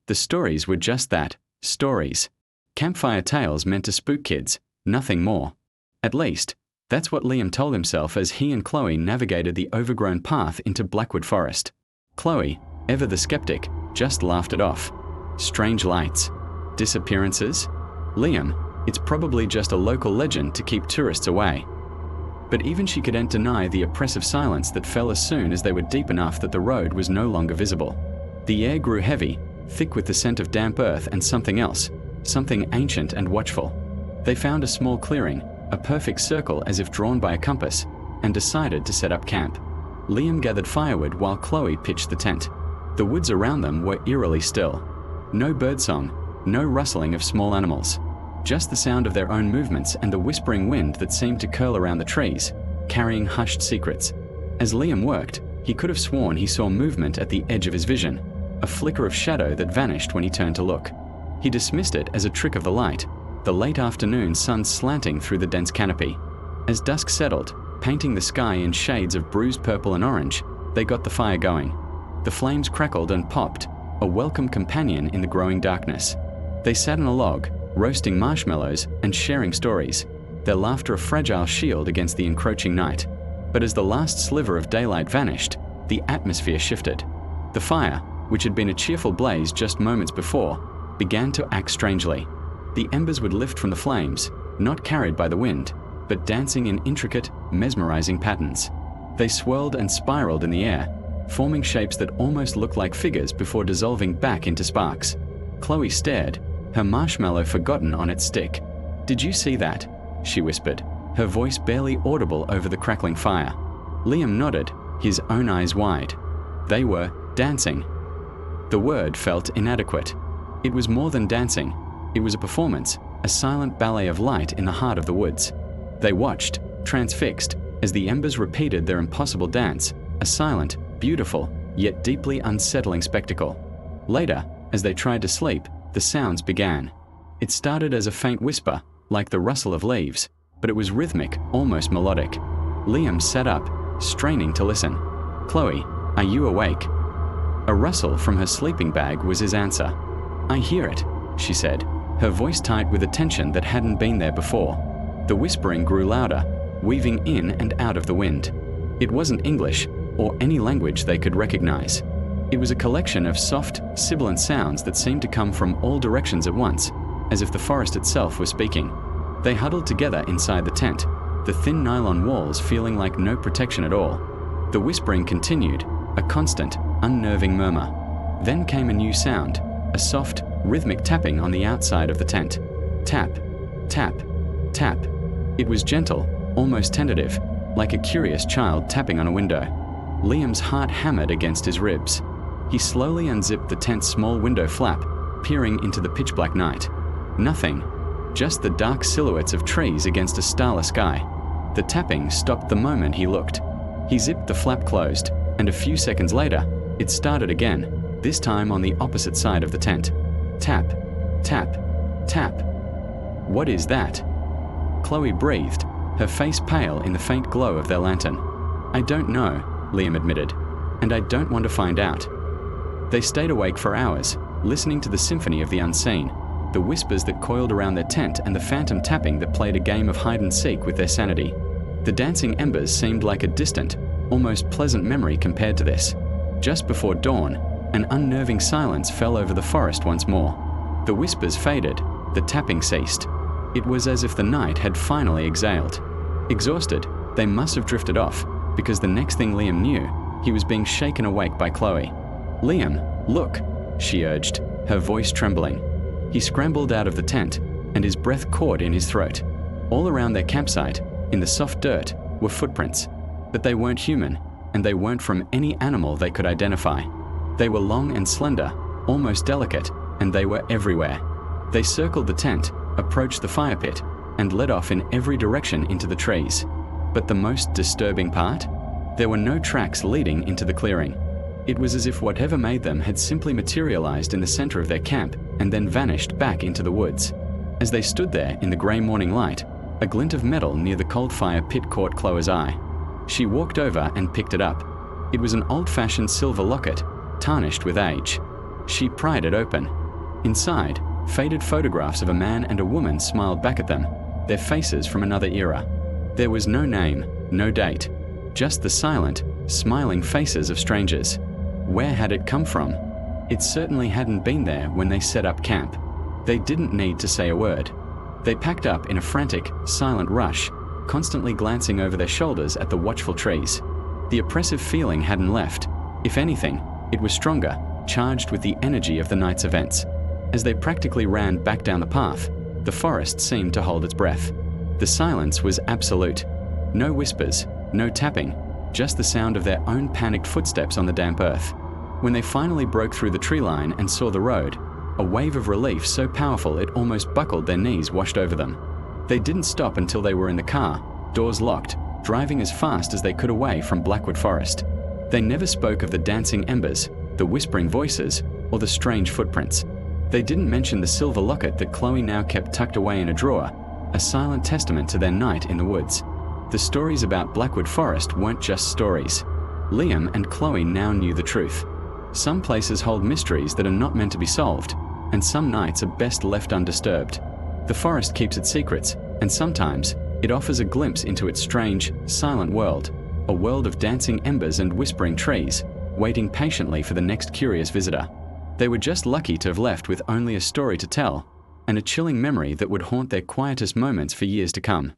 The stories were just that, stories. Campfire tales meant to spook kids, nothing more. At least, that's what Liam told himself as he and Chloe navigated the overgrown path into Blackwood Forest. Chloe, ever the skeptic, just laughed it off. Strange lights. Disappearances? Liam, it's probably just a local legend to keep tourists away. But even she couldn't deny the oppressive silence that fell as soon as they were deep enough that the road was no longer visible. The air grew heavy, thick with the scent of damp earth and something else, something ancient and watchful. They found a small clearing, a perfect circle as if drawn by a compass, and decided to set up camp. Liam gathered firewood while Chloe pitched the tent. The woods around them were eerily still. No birdsong, no rustling of small animals. Just the sound of their own movements and the whispering wind that seemed to curl around the trees, carrying hushed secrets. As Liam worked, he could have sworn he saw movement at the edge of his vision, a flicker of shadow that vanished when he turned to look. He dismissed it as a trick of the light, the late afternoon sun slanting through the dense canopy. As dusk settled, painting the sky in shades of bruised purple and orange, they got the fire going. The flames crackled and popped, a welcome companion in the growing darkness. They sat on a log, roasting marshmallows and sharing stories, their laughter a fragile shield against the encroaching night. But as the last sliver of daylight vanished, the atmosphere shifted. The fire, which had been a cheerful blaze just moments before, began to act strangely. The embers would lift from the flames, not carried by the wind, but dancing in intricate, mesmerizing patterns. They swirled and spiraled in the air, forming shapes that almost looked like figures before dissolving back into sparks. Chloe stared, her marshmallow forgotten on its stick. "Did you see that?" she whispered, her voice barely audible over the crackling fire. Liam nodded, his own eyes wide. They were dancing. The word felt inadequate. It was more than dancing. It was a performance, a silent ballet of light in the heart of the woods. They watched, transfixed, as the embers repeated their impossible dance, a silent, beautiful, yet deeply unsettling spectacle. Later, as they tried to sleep, the sounds began. It started as a faint whisper, like the rustle of leaves, but it was rhythmic, almost melodic. Liam sat up, straining to listen. "Chloe, are you awake?" A rustle from her sleeping bag was his answer. "I hear it," she said, her voice tight with a tension that hadn't been there before. The whispering grew louder, weaving in and out of the wind. It wasn't English, or any language they could recognize. It was a collection of soft, sibilant sounds that seemed to come from all directions at once, as if the forest itself was speaking. They huddled together inside the tent, the thin nylon walls feeling like no protection at all. The whispering continued, a constant, unnerving murmur. Then came a new sound, a soft, rhythmic tapping on the outside of the tent. Tap, tap, tap. It was gentle, almost tentative, like a curious child tapping on a window. Liam's heart hammered against his ribs. He slowly unzipped the tent's small window flap, peering into the pitch-black night. Nothing, just the dark silhouettes of trees against a starless sky. The tapping stopped the moment he looked. He zipped the flap closed, and a few seconds later, it started again, this time on the opposite side of the tent. Tap, tap, tap. "What is that?" Chloe breathed, her face pale in the faint glow of their lantern. "I don't know," Liam admitted, "and I don't want to find out." They stayed awake for hours, listening to the symphony of the unseen, the whispers that coiled around their tent and the phantom tapping that played a game of hide-and-seek with their sanity. The dancing embers seemed like a distant, almost pleasant memory compared to this. Just before dawn, an unnerving silence fell over the forest once more. The whispers faded, the tapping ceased. It was as if the night had finally exhaled. Exhausted, they must have drifted off, because the next thing Liam knew, he was being shaken awake by Chloe. "Liam, look," she urged, her voice trembling. He scrambled out of the tent, and his breath caught in his throat. All around their campsite, in the soft dirt, were footprints. But they weren't human, and they weren't from any animal they could identify. They were long and slender, almost delicate, and they were everywhere. They circled the tent, approached the fire pit, and led off in every direction into the trees. But the most disturbing part? There were no tracks leading into the clearing. It was as if whatever made them had simply materialized in the center of their camp and then vanished back into the woods. As they stood there in the grey morning light, a glint of metal near the cold fire pit caught Chloe's eye. She walked over and picked it up. It was an old-fashioned silver locket, tarnished with age. She pried it open. Inside, faded photographs of a man and a woman smiled back at them, their faces from another era. There was no name, no date, just the silent, smiling faces of strangers. Where had it come from? It certainly hadn't been there when they set up camp. They didn't need to say a word. They packed up in a frantic, silent rush, constantly glancing over their shoulders at the watchful trees. The oppressive feeling hadn't left. If anything, it was stronger, charged with the energy of the night's events. As they practically ran back down the path, the forest seemed to hold its breath. The silence was absolute. No whispers, no tapping, just the sound of their own panicked footsteps on the damp earth. When they finally broke through the tree line and saw the road, a wave of relief so powerful it almost buckled their knees washed over them. They didn't stop until they were in the car, doors locked, driving as fast as they could away from Blackwood Forest. They never spoke of the dancing embers, the whispering voices, or the strange footprints. They didn't mention the silver locket that Chloe now kept tucked away in a drawer, a silent testament to their night in the woods. The stories about Blackwood Forest weren't just stories. Liam and Chloe now knew the truth. Some places hold mysteries that are not meant to be solved, and some nights are best left undisturbed. The forest keeps its secrets, and sometimes it offers a glimpse into its strange, silent world, a world of dancing embers and whispering trees, waiting patiently for the next curious visitor. They were just lucky to have left with only a story to tell, and a chilling memory that would haunt their quietest moments for years to come.